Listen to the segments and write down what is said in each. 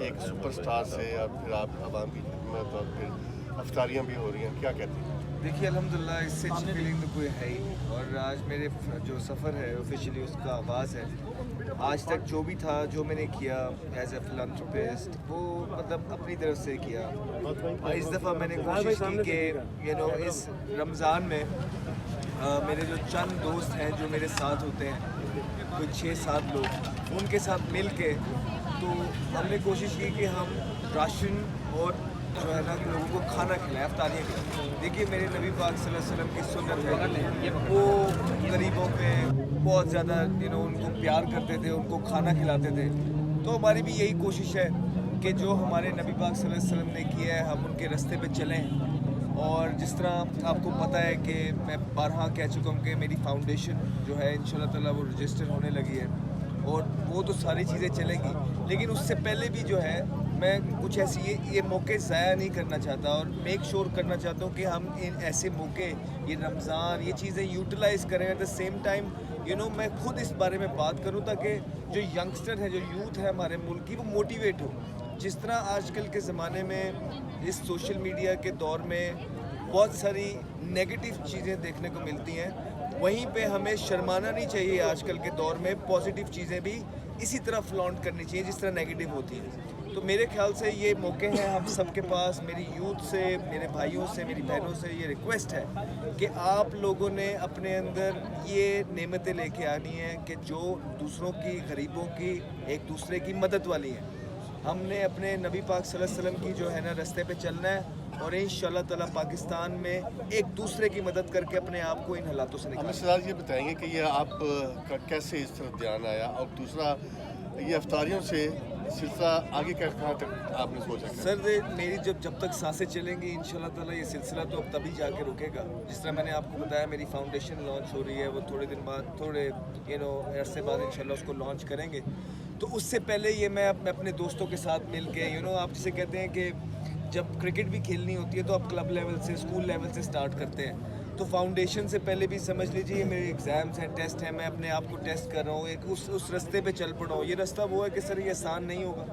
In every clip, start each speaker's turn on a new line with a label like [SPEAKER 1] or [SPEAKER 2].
[SPEAKER 1] ایک super star سے اور پھر آپ عوام کی خدمت اور پھر افطاریاں بھی ہو رہی ہیں، کیا کہتے ہیں؟
[SPEAKER 2] دیکھیے الحمدللہ اس سے اچھی فیلنگ تو کوئی ہے ہی، اور آج میرے جو سفر ہے آفیشیلی اس کا آغاز ہے۔ آج تک جو بھی تھا، جو میں نے کیا ایز اے فلانتھروپسٹ، وہ مطلب اپنی طرف سے کیا۔ اس دفعہ میں نے کوشش کی کہ اس رمضان میں میرے جو چند دوست ہیں جو میرے ساتھ ہوتے ہیں، کوئی 6-7 لوگ، ان کے ساتھ مل کے تو ہم نے کوشش کی کہ ہم راشن اور جو ہے نا کہ لوگوں کو کھانا کھلائیں، افطاریاں کھلائیں۔ دیکھیے میرے نبی پاک صلی اللہ علیہ وسلم کی سنت ہے، وہ غریبوں پہ بہت زیادہ ان کو پیار کرتے تھے، ان کو کھانا کھلاتے تھے۔ تو ہماری بھی یہی کوشش ہے کہ جو ہمارے نبی پاک صلی اللہ علیہ وسلم نے کیا ہے ہم ان کے راستے پہ چلیں۔ اور جس طرح آپ کو پتہ ہے کہ میں بارہا کہہ چکا ہوں کہ میری فاؤنڈیشن جو ہے انشاءاللہ تعالیٰ وہ رجسٹر ہونے لگی ہے، اور وہ تو ساری چیزیں چلیں گی، لیکن اس سے پہلے بھی جو ہے میں کچھ ایسی یہ موقع ضائع نہیں کرنا چاہتا، اور میک شور کرنا چاہتا ہوں کہ ہم ان ایسے موقع، یہ رمضان، یہ چیزیں یوٹیلائز کریں۔ ایٹ دا سیم ٹائم میں خود اس بارے میں بات کروں تاکہ جو ینگسٹر ہے، جو یوتھ ہے ہمارے ملک کی، وہ موٹیویٹ ہو۔ جس طرح آج کل کے زمانے میں اس سوشل میڈیا کے دور میں بہت ساری نیگیٹو چیزیں دیکھنے کو ملتی ہیں، وہیں پہ ہمیں شرمانا نہیں چاہیے۔ آج کل کے دور میں پازیٹیو چیزیں بھی اسی طرح فلانٹ کرنی چاہیے جس طرح نیگیٹو ہوتی ہیں۔ تو میرے خیال سے یہ موقع ہے ہم سب کے پاس، میری یوتھ سے، میرے بھائیوں سے، میری بہنوں سے یہ ریکویسٹ ہے کہ آپ لوگوں نے اپنے اندر یہ نعمتیں لے کے آنی ہیں کہ جو دوسروں کی، غریبوں کی، ایک دوسرے کی مدد والی ہیں۔ ہم نے اپنے نبی پاک صلی اللہ علیہ وسلم کی جو ہے نا راستے پہ چلنا ہے، اور انشاءاللہ تعالیٰ پاکستان میں ایک دوسرے کی مدد کر کے اپنے آپ کو ان حالاتوں سے نکالیں۔
[SPEAKER 1] ہمیں سرار یہ بتائیں گے کہ یہ آپ کا کیسے اس طرف دھیان آیا، اور دوسرا یہ افطاریوں سے سلسلہ آگے کہاں تک آپ نے سوچا؟
[SPEAKER 2] سر میری جب تک سانسیں چلیں گی انشاءاللہ تعالیٰ یہ سلسلہ تو اب تبھی جا کے رکے گا۔ جس طرح میں نے آپ کو بتایا میری فاؤنڈیشن لانچ ہو رہی ہے، وہ تھوڑے دن بعد، تھوڑے عرصے بعد انشاءاللہ اس کو لانچ کریں گے۔ تو اس سے پہلے یہ میں اپنے دوستوں کے ساتھ مل کے آپ جسے کہتے ہیں کہ جب کرکٹ بھی کھیلنی ہوتی ہے تو آپ کلب لیول سے، اسکول لیول سے سٹارٹ کرتے ہیں، تو فاؤنڈیشن سے پہلے بھی سمجھ لیجیے یہ میرے ایگزامس ہیں، ٹیسٹ ہیں، میں اپنے آپ کو ٹیسٹ کر رہا ہوں، ایک اس راستے پہ چل پڑا ہوں۔ یہ راستہ وہ ہے کہ سر یہ آسان نہیں ہوگا،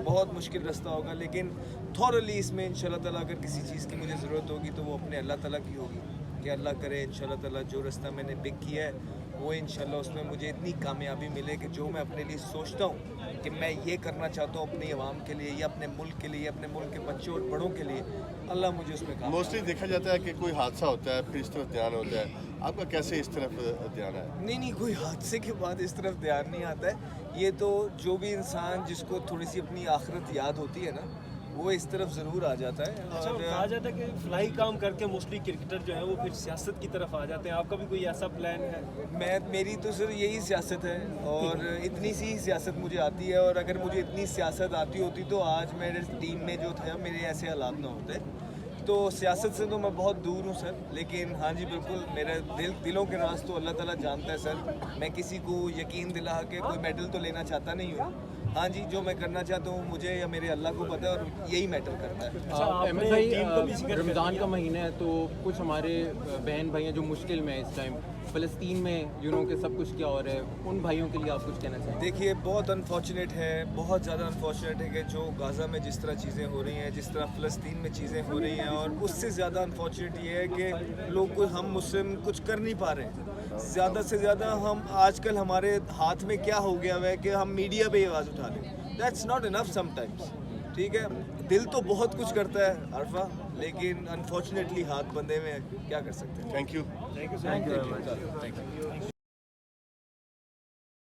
[SPEAKER 2] بہت مشکل راستہ ہوگا، لیکن تھورلی اس میں انشاءاللہ تعالیٰ اگر کسی چیز کی مجھے ضرورت ہوگی تو وہ اپنے اللہ تعالیٰ کی ہوگی، کہ اللہ کرے انشاءاللہ تعالیٰ جو راستہ میں نے پک کیا ہے وہ انشاءاللہ اس میں مجھے اتنی کامیابی ملے کہ جو میں اپنے لیے سوچتا ہوں کہ میں یہ کرنا چاہتا ہوں اپنی عوام کے لیے، یا اپنے ملک کے لیے، یا اپنے ملک کے بچوں اور بڑوں کے لیے، اللہ مجھے اس میں کام۔
[SPEAKER 1] موسٹلی دیکھا جاتا ہے کہ کوئی حادثہ ہوتا ہے پھر اس طرف دھیان ہوتا ہے، آپ کا کیسے اس طرف دھیان ہے؟
[SPEAKER 2] نہیں کوئی حادثے کے بعد اس طرف دھیان نہیں آتا ہے۔ یہ تو جو بھی انسان جس کو تھوڑی سی اپنی آخرت یاد ہوتی ہے نا، وہ اس طرف ضرور آ جاتا ہے۔
[SPEAKER 3] اچھا، کہا جاتا ہے کہ فلاحی کام کر کے موسٹلی کرکٹر جو ہیں وہ پھر سیاست کی طرف آ جاتے ہیں، آپ کا بھی کوئی ایسا پلان ہے؟
[SPEAKER 2] میری تو سر یہی سیاست ہے، اور اتنی سی سیاست مجھے آتی ہے، اور اگر مجھے اتنی سیاست آتی ہوتی تو آج میرے ٹیم میں جو تھا میرے ایسے حالات نہ ہوتے۔ تو سیاست سے تو میں بہت دور ہوں سر، لیکن ہاں جی بالکل میرے دلوں کے راز تو اللہ تعالیٰ جانتا ہے سر۔ میں کسی کو یقین دلا کے کوئی میڈل تو لینا چاہتا نہیں ہوں، ہاں جی جو میں کرنا چاہتا ہوں مجھے یا میرے اللہ کو پتہ ہے، اور یہی میٹر کرتا ہے۔
[SPEAKER 4] احمد بھائی، رمضان کا مہینہ ہے تو کچھ ہمارے بہن بھائی ہیں جو مشکل میں ہیں اس ٹائم، فلسطین میں کہ سب کچھ کیا ہو رہا ہے، ان بھائیوں کے لیے آپ کچھ کہنا چاہیں؟
[SPEAKER 2] دیکھیے بہت انفارچونیٹ ہے، بہت زیادہ انفارچونیٹ ہے کہ جو غزہ میں جس طرح چیزیں ہو رہی ہیں، جس طرح فلسطین میں چیزیں ہو رہی ہیں، اور اس سے زیادہ انفارچونیٹ یہ ہے کہ لوگ ہم مسلم کچھ کر نہیں پا رہے ہیں۔ زیادہ سے زیادہ ہم آج کل ہمارے ہاتھ میں کیا ہو گیا ہے کہ ہم میڈیا پہ آواز اٹھا لیں، that's not enough some times, ٹھیک ہے؟ دل تو بہت کچھ کرتا ہے عرفہ، لیکن انفارچونیٹلی ہاتھ بندھے میں کیا کر سکتے ہیں۔
[SPEAKER 1] Thank you.